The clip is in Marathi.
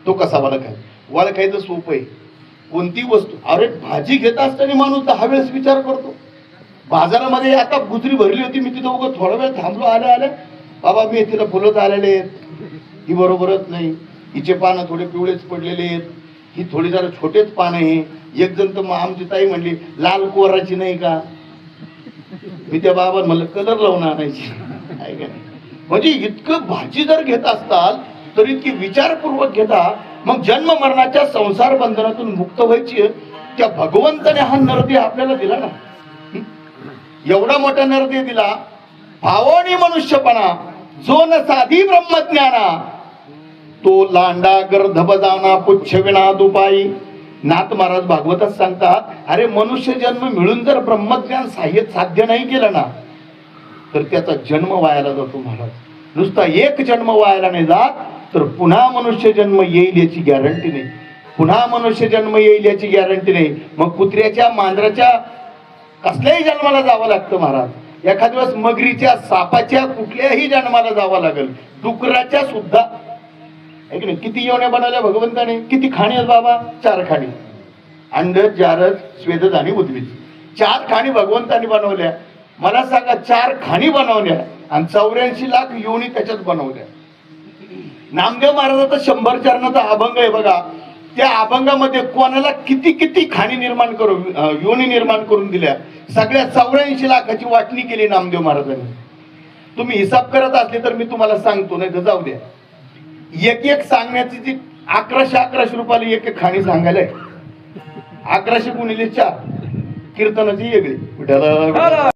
तो कसा वळखायचा? वळखायचं सोपं आहे. कोणती वस्तू, अरे भाजी घेत असताना माणूस 10 वेळेस विचार करतो. बाजारामध्ये आता गुजरी भरली होती, मी तिथं उगं थोडा वेळ थांबलो, आल्या बाबा मी तिला फुलंच आलेले आहेत, ही बरोबरच नाही, हिचे पानं थोडे पिवळेच पडलेले आहेत, ही थोडी जरा छोटेच पानं आहे. एक जण तर आमची ताई म्हणली लाल कोराची नाही का, मी त्या बाबा म्हणलं कलर लावून आणायची आहे का नाही. म्हणजे इतकं भाजी जर घेत असताल तर इतकी विचारपूर्वक घेता, मग जन्म मरणाच्या संसार बंधनातून मुक्त व्हायची. त्या भगवंताने हा नरदेह आपल्याला दिला ना, एवढा मोठा नरदेह दिला. भावनी मनुष्यपणा जो न साधी ब्रह्मज्ञाना, तो लांडा गर्धब जाना पुच्छ विना दुपाई. नाथ महाराज भागवतात सांगतात, अरे मनुष्य जन्म मिळून जर ब्रह्मज्ञान साध्य नाही केलं ना, तर त्याचा जन्म वायाला जातो महाराज. नुसता एक जन्म वायाला नाही जात, तर पुन्हा मनुष्य जन्म येईल याची गॅरंटी नाही. पुन्हा मनुष्य जन्म येईल याची गॅरंटी नाही. मग कुत्र्याच्या मांजराच्या कसल्याही जन्माला जावं लागतं महाराज. एखाद दिवस मगरीच्या सापाच्या कुठल्याही जन्माला जावं लागेल, डुकराच्या सुद्धा. किती योन्या बनवल्या भगवंताने, किती खाणी आहेत बाबा? 4 खाणी. अंडज, जारज, स्वेदज आणि उद्भिज, 4 खाणी भगवंताने बनवल्या. मला सांगा, 4 खाणी बनवल्या आणि 84 लाख योनी त्याच्यात बनवल्या. नामदेव महाराजाचा 100 चरणाचा अभंग आहे बघा. त्या अभंगामध्ये कोणाला किती किती खाणी निर्माण करून, योनी निर्माण करून दिल्या. सगळ्या 84 लाखाची वाटणी केली नामदेव महाराजांनी. तुम्ही हिसाब करत असले तर मी तुम्हाला सांगतो, नाही तर जाऊ द्या. एक सांगण्याची जी 1111 रुपयाला एक खाणी सांगायला, 1100 गुणिले 4, कीर्तनाची वेगळी.